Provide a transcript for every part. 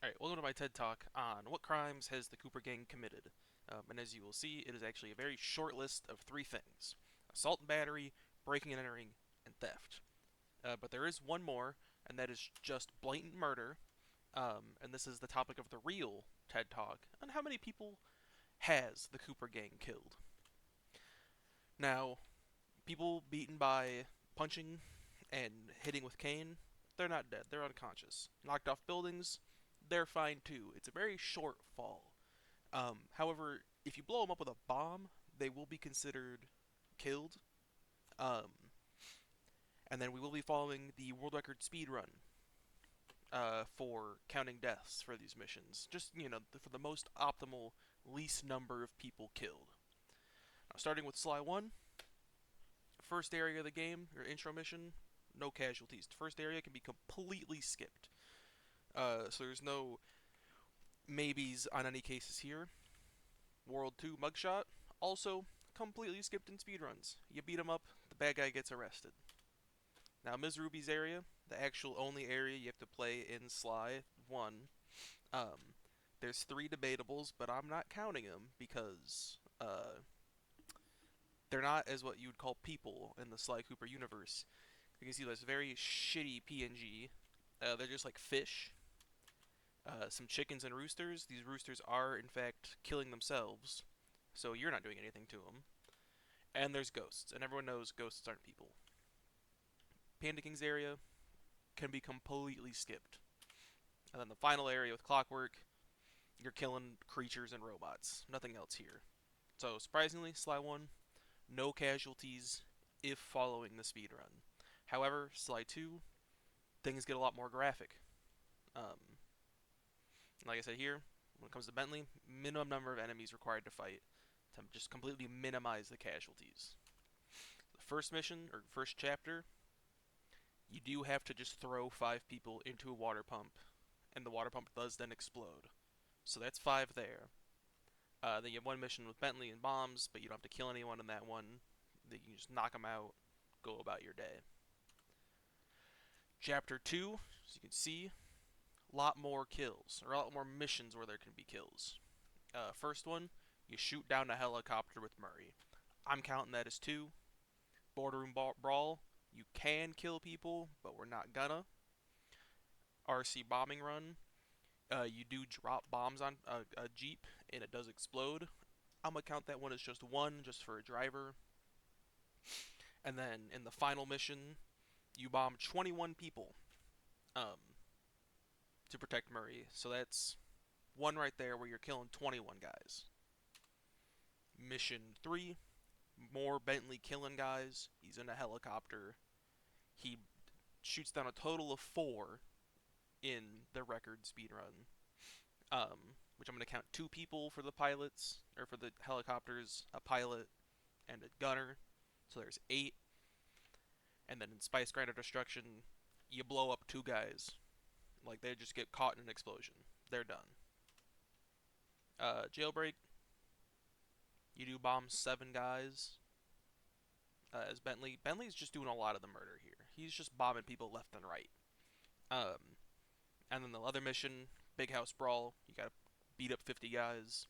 Alright, welcome to my TED Talk on what crimes has the Cooper Gang committed. And as you will see, it is actually a very short list of three things: assault and battery, breaking and entering, and theft. But there is one more, and that is just blatant murder. And this is the topic of the real TED Talk on how many people has the Cooper Gang killed. Now, people beaten by punching and hitting with cane, they're not dead, they're unconscious. Knocked off buildings, they're fine too. It's a very short fall. However, if you blow them up with a bomb, they will be considered killed. Um, and then we will be following the world record speed run for counting deaths for these missions. Just, for the most optimal, least number of people killed. Now, starting with Sly 1, first area of the game, your intro mission, no casualties. The first area can be completely skipped. So there's no maybes on any cases here. World 2 mugshot, also completely skipped in speedruns. You beat him up, the bad guy gets arrested. Now, Ms. Ruby's area, the actual only area you have to play in Sly 1, um, there's three debatables, but I'm not counting them because they're not as what you would call people in the Sly Cooper universe. You can see this very shitty PNG. They're just like fish. Some chickens and roosters. These roosters are, in fact, killing themselves, so you're not doing anything to them. And there's ghosts, and everyone knows ghosts aren't people. Panda King's area can be completely skipped. And then the final area with Clockwork, you're killing creatures and robots. Nothing else here. So, surprisingly, Sly 1, no casualties if following the speedrun. However, Sly 2, things get a lot more graphic. Um, like I said here, when it comes to Bentley, minimum number of enemies required to fight to just completely minimize the casualties. The first mission, or first chapter, you do have to just throw five people into a water pump, and the water pump does then explode. So that's five there. Then you have one mission with Bentley and bombs, but you don't have to kill anyone in that one. You can just knock them out, go about your day. Chapter 2, as you can see, a lot more kills, or a lot more missions where there can be kills. First one, you shoot down a helicopter with Murray. I'm counting that as two. Boardroom brawl, you can kill people, but we're not gonna. RC bombing run, you do drop bombs on a Jeep and it does explode. I'm gonna count that one as just one, just for a driver. And then in the final mission, you bomb 21 people um, to protect Murray. So that's one right there where you're killing 21 guys. Mission 3, more Bentley killing guys. He's in a helicopter. He shoots down a total of 4 in the record speed run. Which I'm going to count 2 people for the pilots, or for the helicopters, a pilot, and a gunner. So there's 8. And then in Spice Grinder Destruction, you blow up 2 guys. Like, they just get caught in an explosion. They're done. Jailbreak, you do bomb 7 guys. As Bentley. Bentley's just doing a lot of the murder here. He's just bombing people left and right. Um, and then the other mission, Big House Brawl, you gotta beat up 50 guys.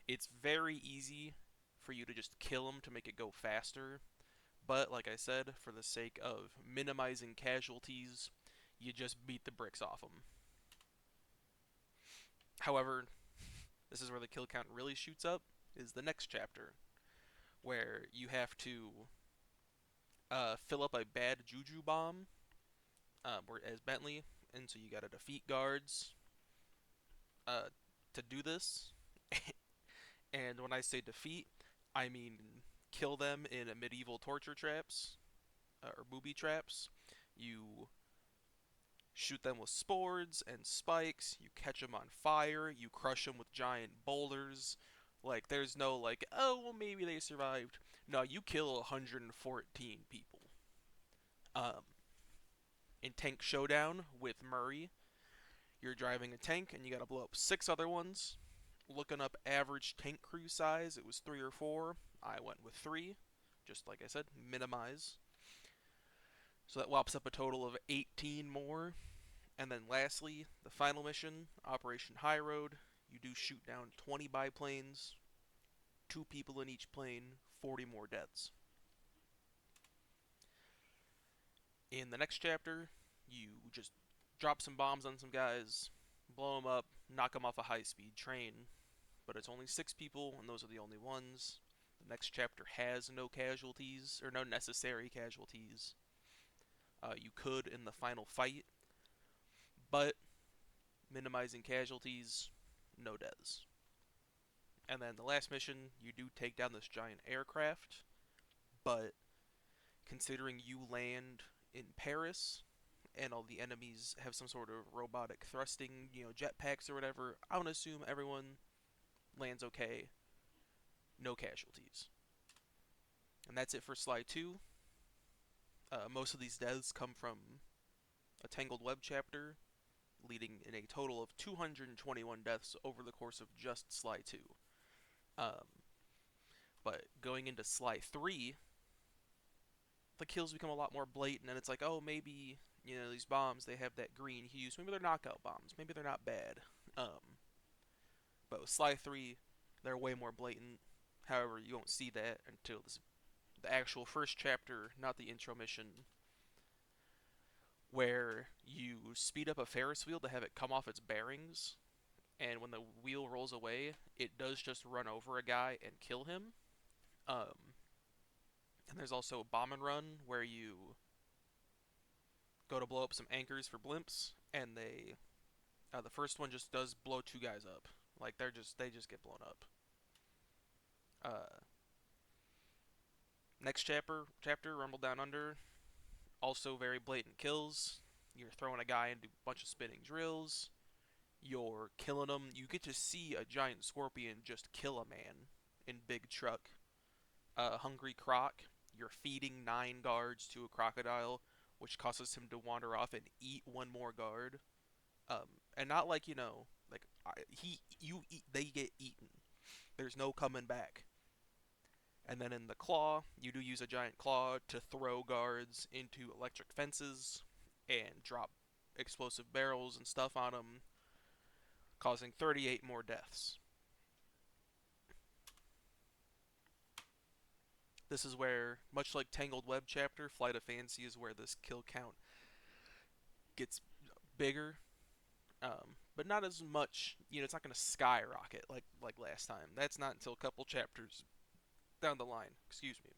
It's very easy for you to just kill them to make it go faster, but like I said, for the sake of minimizing casualties, you just beat the bricks off them. However, this is where the kill count really shoots up, is the next chapter, where you have to fill up a bad juju bomb as Bentley, and so you gotta defeat guards uh, to do this. And when I say defeat, I mean kill them in medieval torture traps or booby traps. You shoot them with swords and spikes. You catch them on fire. You crush them with giant boulders. Like, there's no, like, oh, well, maybe they survived. No, you kill 114 people. Um, in Tank Showdown with Murray, you're driving a tank and you gotta blow up 6 other ones. Looking up average tank crew size, it was 3 or 4. I went with 3. Just like I said, minimize. So that whops up a total of 18 more. And then lastly, the final mission, Operation High Road. You do shoot down 20 biplanes, 2 people in each plane, 40 more deaths. In the next chapter, you just drop some bombs on some guys, blow them up, knock them off a high-speed train, but it's only 6 people, and those are the only ones. The next chapter has no casualties, or no necessary casualties. You could in the final fight, but minimizing casualties, no deaths. And then the last mission, you do take down this giant aircraft, but considering you land in Paris and all the enemies have some sort of robotic thrusting, jetpacks or whatever, I'm gonna assume everyone lands okay, no casualties. And that's it for Sly 2. Most of these deaths come from a Tangled Web chapter, leading in a total of 221 deaths over the course of just Sly 2. Um, but going into Sly 3, the kills become a lot more blatant, and it's like, oh, maybe, these bombs, they have that green hue, so maybe they're knockout bombs, maybe they're not bad. But with Sly 3, they're way more blatant. However, you won't see that until the actual first chapter, not the intro mission, where you speed up a Ferris wheel to have it come off its bearings, and when the wheel rolls away, it does just run over a guy and kill him. And there's also a Bomb and Run, where you go to blow up some anchors for blimps, and the first one just does blow 2 guys up. Like they just get blown up. Uh, Next chapter, Rumble Down Under, also very blatant kills. You're throwing a guy into a bunch of spinning drills. You're killing them. You get to see a giant scorpion just kill a man in big truck. Hungry Croc, you're feeding 9 guards to a crocodile, which causes him to wander off and eat one more guard. And not like like they get eaten. There's no coming back. And then in the claw, you do use a giant claw to throw guards into electric fences and drop explosive barrels and stuff on them, causing 38 more deaths. This is where, much like Tangled Web chapter, Flight of Fancy is where this kill count gets bigger, but not as much. It's not going to skyrocket like last time. That's not until a couple chapters down the line. Excuse me.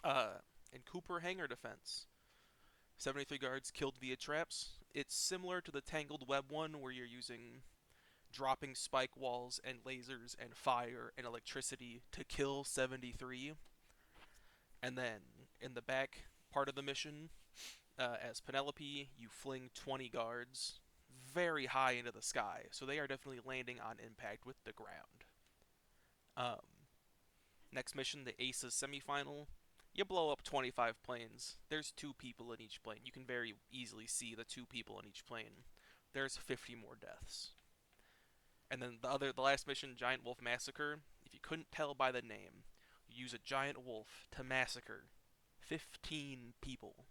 Uh, in Cooper Hangar Defense, 73 guards killed via traps. It's similar to the Tangled Web one, where you're using dropping spike walls and lasers and fire and electricity to kill 73. And then in the back part of the mission, as Penelope, you fling 20 guards very high into the sky, so they are definitely landing on impact with the ground. Um, Next mission, the Aces semifinal. You blow up 25 planes. There's 2 people in each plane. You can very easily see the 2 people in each plane. There's 50 more deaths. And then the last mission, Giant Wolf Massacre. If you couldn't tell by the name, you use a giant wolf to massacre 15 people.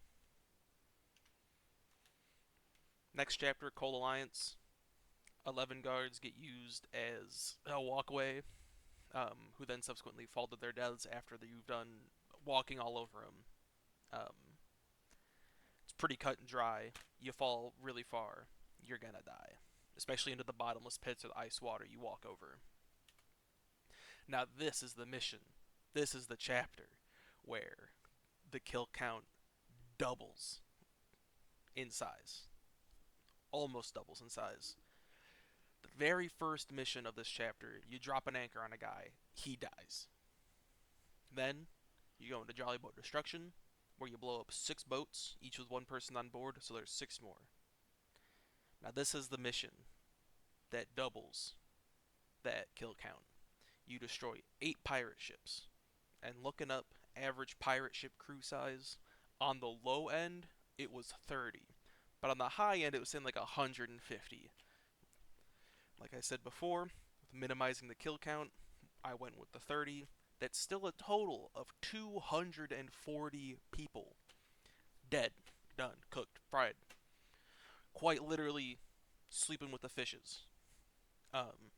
Next chapter, Coal Alliance. 11 guards get used as a walkway, who then subsequently fall to their deaths after you've done walking all over them. Um, it's pretty cut and dry. You fall really far, you're gonna die. Especially into the bottomless pits of ice water you walk over. Now, this is the mission. This is the chapter where the kill count doubles in size. Almost doubles in size. The very first mission of this chapter, you drop an anchor on a guy, he dies. Then, you go into Jolly Boat Destruction, where you blow up 6 boats, each with 1 person on board, so there's 6 more. Now, this is the mission that doubles that kill count. You destroy 8 pirate ships. And looking up average pirate ship crew size, on the low end, it was 30. But on the high end, it was in like 150. Like I said before, with minimizing the kill count, I went with the 30. That's still a total of 240 people dead, done, cooked, fried. quite literally sleeping with the fishes. Um,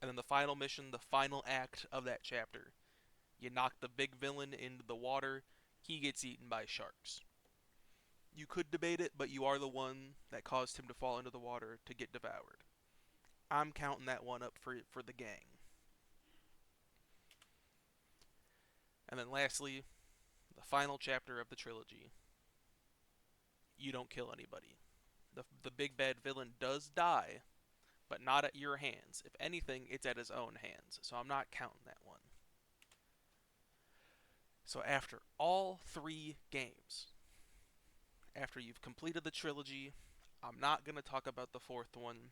and then the final mission, the final act of that chapter, you knock the big villain into the water, he gets eaten by sharks. You could debate it, but you are the one that caused him to fall into the water to get devoured. I'm counting that one up for the gang. And then lastly, the final chapter of the trilogy. You don't kill anybody. The big bad villain does die, but not at your hands. If anything, it's at his own hands. So I'm not counting that one. So after all three games, after you've completed the trilogy, I'm not going to talk about the fourth one,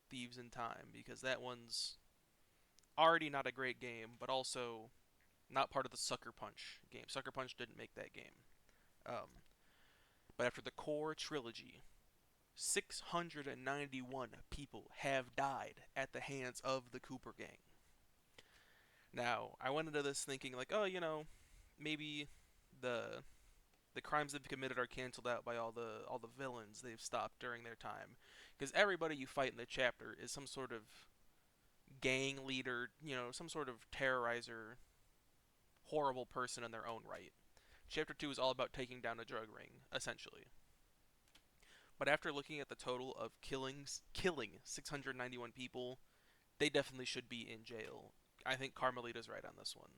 Thieves in Time, because that one's already not a great game, but also not part of the Sucker Punch game. Sucker Punch didn't make that game. Um, but after the core trilogy, 691 people have died at the hands of the Cooper Gang. Now, I went into this thinking like, oh, maybe the the crimes they've committed are canceled out by all the villains they've stopped during their time, because everybody you fight in the chapter is some sort of gang leader, some sort of terrorizer, horrible person in their own right. Chapter 2 is all about taking down a drug ring, essentially. But after looking at the total of killing 691 people, they definitely should be in jail. I think Carmelita's right on this one.